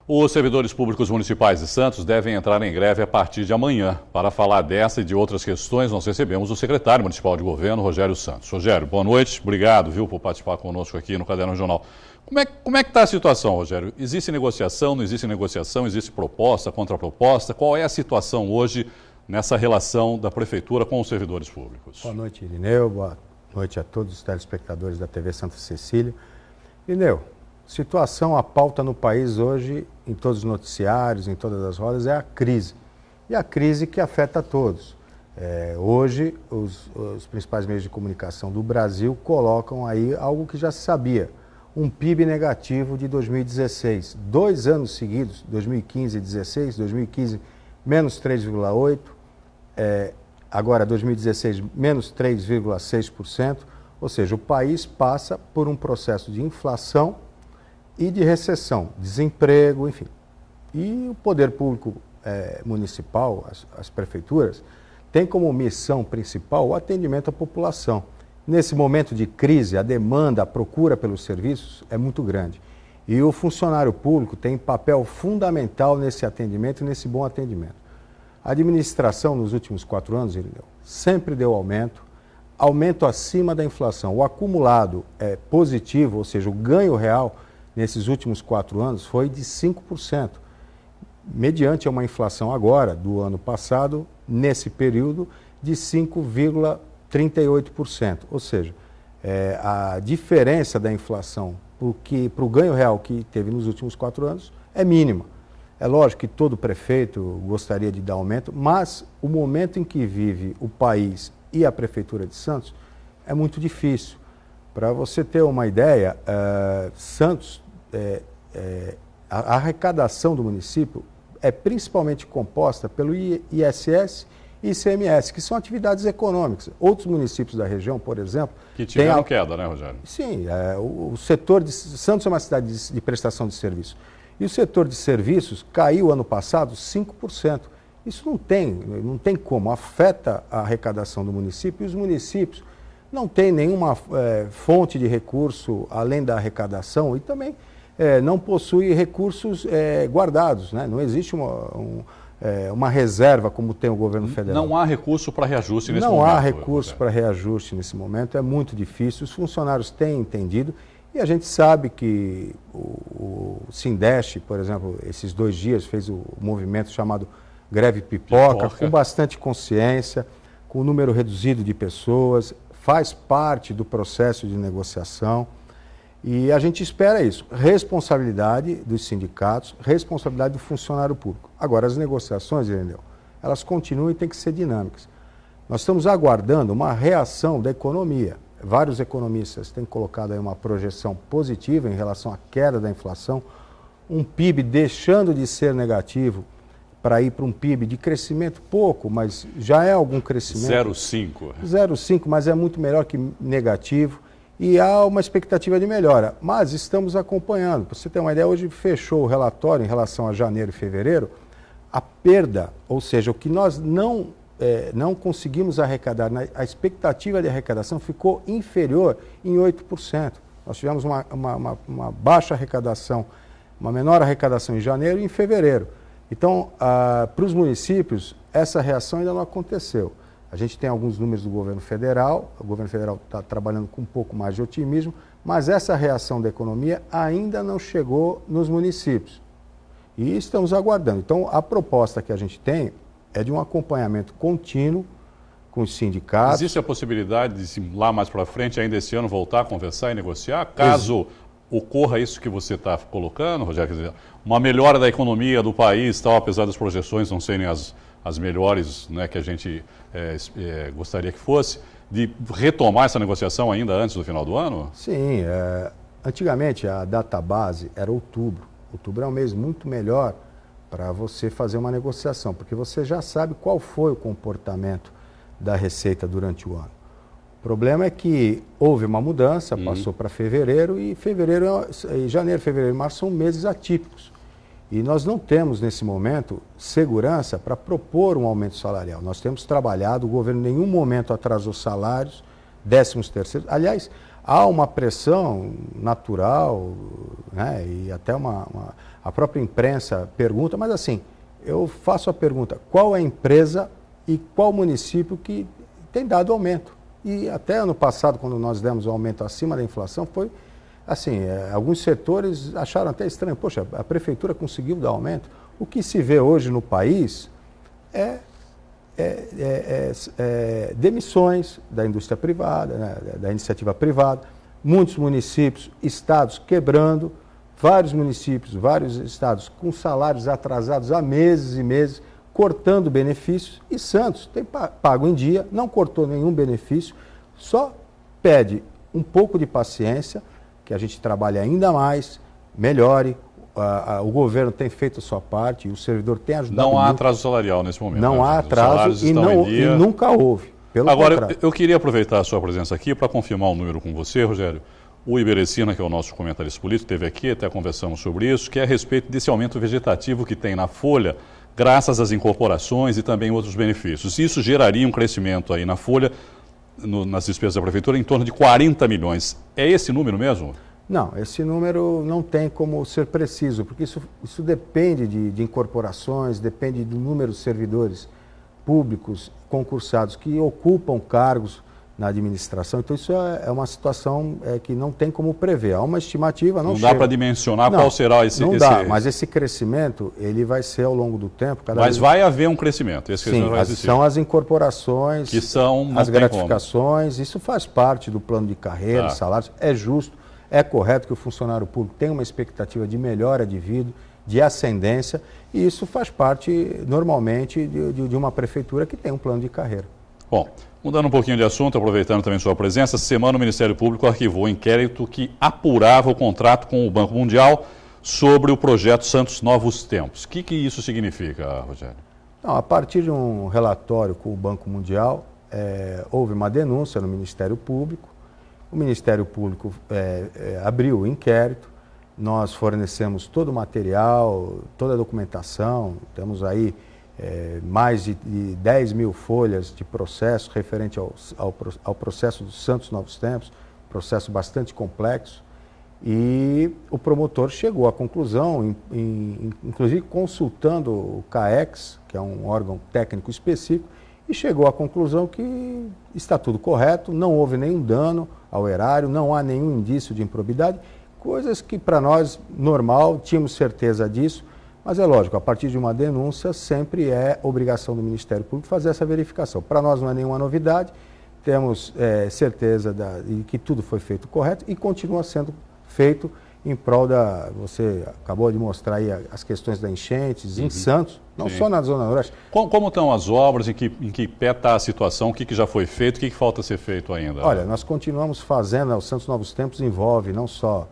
Os servidores públicos municipais de Santos devem entrar em greve a partir de amanhã. Para falar dessa e de outras questões, nós recebemos o secretário municipal de governo, Rogério Santos. Rogério, boa noite. Obrigado, por participar conosco aqui no Caderno Regional. Como é que está a situação, Rogério? Existe negociação, não existe negociação? Existe proposta, contraproposta? Qual é a situação hoje nessa relação da Prefeitura com os servidores públicos? Boa noite, Irineu. Boa noite a todos os telespectadores da TV Santa Cecília. Irineu, situação, a pauta no país hoje, em todos os noticiários, em todas as rodas, é a crise. E a crise que afeta a todos. Hoje, os principais meios de comunicação do Brasil colocam aí algo que já se sabia. Um PIB negativo de 2016. 2 anos seguidos, 2015 e 2016, 2015 menos 3,8%, agora 2016 menos 3,6%, ou seja, o país passa por um processo de inflação e de recessão, desemprego, enfim. E o poder público municipal, as prefeituras, tem como missão principal o atendimento à população. Nesse momento de crise, a demanda, a procura pelos serviços é muito grande. E o funcionário público tem papel fundamental nesse atendimento e nesse bom atendimento. A administração, nos últimos 4 anos, sempre deu aumento acima da inflação. O acumulado é positivo, ou seja, o ganho real nesses últimos 4 anos foi de 5%, mediante uma inflação agora, do ano passado, nesse período, de 5,38%. Ou seja, a diferença da inflação para o ganho real que teve nos últimos 4 anos é mínima. É lógico que todo prefeito gostaria de dar aumento, mas o momento em que vive o país e a Prefeitura de Santos é muito difícil. Para você ter uma ideia, Santos, a arrecadação do município é principalmente composta pelo ISS e ICMS, que são atividades econômicas. Outros municípios da região, por exemplo... Que tiveram queda, né, Rogério? Sim, o setor de... Santos é uma cidade de prestação de serviço. E o setor de serviços caiu ano passado 5%. Isso não tem como, afeta a arrecadação do município, e os municípios não têm nenhuma fonte de recurso além da arrecadação e também não possuem recursos guardados, né? Não existe uma reserva como tem o governo federal. Não há recurso para reajuste nesse momento. Não há recurso para reajuste nesse momento, é muito difícil. Os funcionários têm entendido e a gente sabe que o Sindeste, por exemplo, esses 2 dias fez o movimento chamado Greve Pipoca, com bastante consciência, com um número reduzido de pessoas, faz parte do processo de negociação e a gente espera isso, responsabilidade dos sindicatos, responsabilidade do funcionário público. Agora, as negociações, Irineu, elas continuam e têm que ser dinâmicas. Nós estamos aguardando uma reação da economia. Vários economistas têm colocado aí uma projeção positiva em relação à queda da inflação, um PIB deixando de ser negativo para ir para um PIB de crescimento pouco, mas já é algum crescimento. 0,5. 0,5, mas é muito melhor que negativo e há uma expectativa de melhora. Mas estamos acompanhando. Para você ter uma ideia, hoje fechou o relatório em relação a janeiro e fevereiro, a perda, ou seja, o que nós não conseguimos arrecadar, a expectativa de arrecadação ficou inferior em 8%. Nós tivemos uma baixa arrecadação, uma menor arrecadação em janeiro e em fevereiro. Então, para os municípios, essa reação ainda não aconteceu. A gente tem alguns números do governo federal, o governo federal está trabalhando com um pouco mais de otimismo, mas essa reação da economia ainda não chegou nos municípios. E estamos aguardando. Então, a proposta que a gente tem é de um acompanhamento contínuo com os sindicatos. Existe a possibilidade de, lá mais para frente, ainda esse ano, voltar a conversar e negociar? Caso ocorra isso que você está colocando, Rogério, quer dizer, uma melhora da economia do país, tal, apesar das projeções não serem as melhores, né, que a gente gostaria que fosse, de retomar essa negociação ainda antes do final do ano? Sim, antigamente a data base era outubro. Outubro é um mês muito melhor para você fazer uma negociação, porque você já sabe qual foi o comportamento da Receita durante o ano. O problema é que houve uma mudança, passou para fevereiro, e janeiro, fevereiro e março são meses atípicos. E nós não temos, nesse momento, segurança para propor um aumento salarial. Nós temos trabalhado, o governo em nenhum momento atrasou salários, 13º. Aliás, há uma pressão natural, né, e até a própria imprensa pergunta, mas assim, eu faço a pergunta, qual é a empresa e qual município que tem dado aumento? E até ano passado, quando nós demos um aumento acima da inflação, foi assim, alguns setores acharam até estranho, poxa, a prefeitura conseguiu dar aumento. O que se vê hoje no país é demissões da indústria privada, né, da iniciativa privada, muitos municípios, estados quebrando, vários municípios, vários estados com salários atrasados há meses e meses, cortando benefícios, e Santos tem pago em dia, não cortou nenhum benefício, só pede um pouco de paciência, que a gente trabalhe ainda mais, melhore, o governo tem feito a sua parte e o servidor tem ajudado Não há muito. Atraso salarial nesse momento. Não há atraso e nunca houve. Agora, eu queria aproveitar a sua presença aqui para confirmar um número com você, Rogério. O Iberecina, que é o nosso comentarista político, esteve aqui, até conversamos sobre isso, que é a respeito desse aumento vegetativo que tem na folha, graças às incorporações e também outros benefícios. Isso geraria um crescimento aí na folha, nas despesas da prefeitura, em torno de 40 milhões. É esse número mesmo? Não, esse número não tem como ser preciso, porque isso depende de incorporações, depende do número de servidores públicos concursados que ocupam cargos na administração. Então isso é uma situação que não tem como prever. Há uma estimativa, não chega. Dá para dimensionar qual será esse... Não dá, mas esse crescimento ele vai ser ao longo do tempo. Mas vai haver um crescimento, esse crescimento vai existir. São as incorporações, que são, as gratificações, isso faz parte do plano de carreira, de salários, é justo. É correto que o funcionário público tenha uma expectativa de melhora de vida, de ascendência, e isso faz parte, normalmente, de uma prefeitura que tem um plano de carreira. Bom, mudando um pouquinho de assunto, aproveitando também sua presença, essa semana o Ministério Público arquivou um inquérito que apurava o contrato com o Banco Mundial sobre o projeto Santos Novos Tempos. O que isso significa, Rogério? Não, a partir de um relatório com o Banco Mundial, houve uma denúncia no Ministério Público. O Ministério Público abriu o inquérito, nós fornecemos todo o material, toda a documentação, temos aí mais de 10 mil folhas de processo referente ao processo do Santos Novos Tempos, processo bastante complexo, e o promotor chegou à conclusão, inclusive consultando o CAEX, que é um órgão técnico específico, e chegou à conclusão que está tudo correto, não houve nenhum dano ao erário, não há nenhum indício de improbidade, coisas que para nós, normal, tínhamos certeza disso, mas é lógico, a partir de uma denúncia sempre é obrigação do Ministério Público fazer essa verificação. Para nós não é nenhuma novidade, temos certeza de que tudo foi feito correto e continua sendo feito em prol você acabou de mostrar aí as questões da enchentes em Santos, não só na Zona Noroeste. Como estão as obras, em que pé está a situação, o que já foi feito, o que falta ser feito ainda? Olha, nós continuamos fazendo, o Santos Novos Tempos envolve não só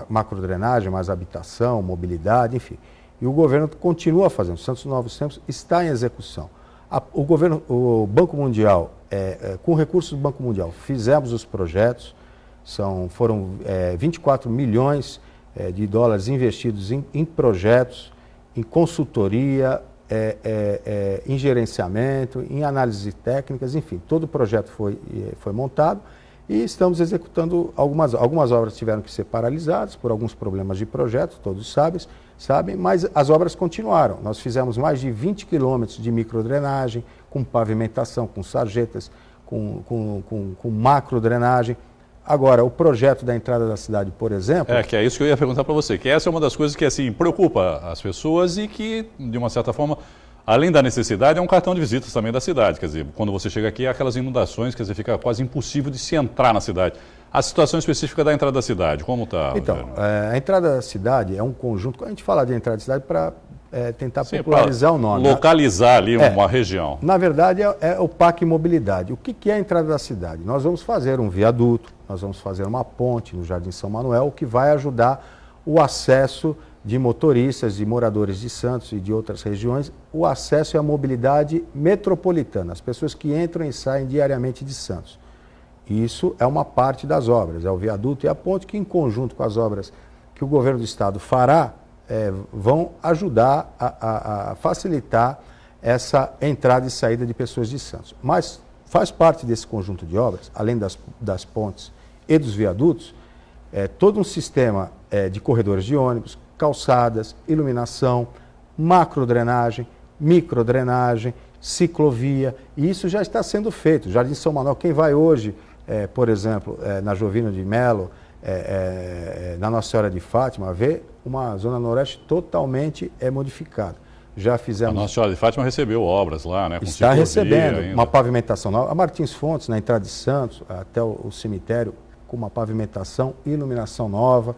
macrodrenagem, mas habitação, mobilidade, enfim. E o governo continua fazendo, o Santos Novos Tempos está em execução. O Banco Mundial, com recursos do Banco Mundial, fizemos os projetos, foram 24 milhões de dólares investidos em projetos, em consultoria, em gerenciamento, em análises técnicas, enfim, todo o projeto foi montado e estamos executando algumas obras tiveram que ser paralisadas por alguns problemas de projeto, todos sabem, mas as obras continuaram. Nós fizemos mais de 20 quilômetros de microdrenagem, com pavimentação, com sarjetas, com macrodrenagem. Agora, o projeto da entrada da cidade, por exemplo... que é isso que eu ia perguntar para você, que essa é uma das coisas que, assim, preocupa as pessoas e que, de uma certa forma, além da necessidade, é um cartão de visitas também da cidade. Quer dizer, quando você chega aqui, há aquelas inundações, quer dizer, fica quase impossível de se entrar na cidade. A situação específica da entrada da cidade, como está? Então, a entrada da cidade é um conjunto... Quando a gente fala de entrada da cidade, para tentar popularizar o nome. Localizar ali uma região. Na verdade, é o PAC Mobilidade. O que é a entrada da cidade? Nós vamos fazer um viaduto, nós vamos fazer uma ponte no Jardim São Manuel, que vai ajudar o acesso de motoristas, de moradores de Santos e de outras regiões, o acesso e a mobilidade metropolitana, as pessoas que entram e saem diariamente de Santos. Isso é uma parte das obras, é o viaduto e a ponte que, em conjunto com as obras que o governo do estado fará, vão ajudar a facilitar essa entrada e saída de pessoas de Santos. Mas faz parte desse conjunto de obras, além das pontes e dos viadutos, todo um sistema de corredores de ônibus, calçadas, iluminação, macrodrenagem, microdrenagem, ciclovia, e isso já está sendo feito. Jardim São Manuel, quem vai hoje, por exemplo, na Jovino de Melo, na Nossa Senhora de Fátima, vê uma zona noroeste totalmente modificada. Já fizemos... A Nossa Senhora de Fátima recebeu obras lá, né? Com está recebendo ainda. uma pavimentação nova. A Martins Fontes, na entrada de Santos, até o cemitério, com uma pavimentação, iluminação nova.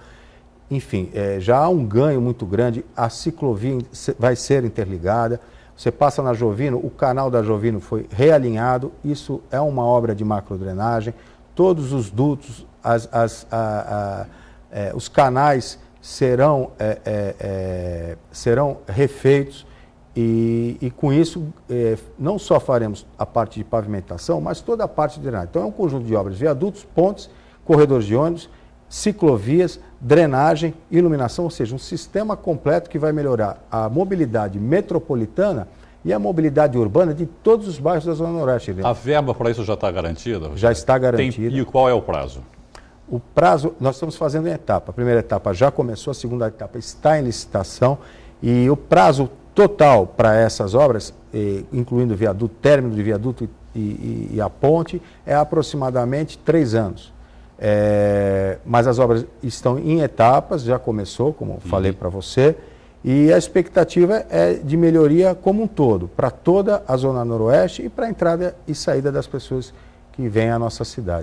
Enfim, já há um ganho muito grande. A ciclovia vai ser interligada. Você passa na Jovino, o canal da Jovino foi realinhado. Isso é uma obra de macrodrenagem. Todos os dutos, os canais serão refeitos. E com isso, não só faremos a parte de pavimentação, mas toda a parte de drenagem. Então é um conjunto de obras, viadutos, pontes, corredores de ônibus, ciclovias, drenagem, iluminação, ou seja, um sistema completo que vai melhorar a mobilidade metropolitana e a mobilidade urbana de todos os bairros da Zona Noroeste. A verba para isso já está garantida? Já está garantida. E qual é o prazo? O prazo, nós estamos fazendo em etapa. A primeira etapa já começou, a segunda etapa está em licitação e o prazo total para essas obras, incluindo o viaduto, término de viaduto e a ponte, é aproximadamente 3 anos. Mas as obras estão em etapas, já começou, como falei para você, e a expectativa é de melhoria como um todo, para toda a Zona Noroeste e para a entrada e saída das pessoas que vêm à nossa cidade.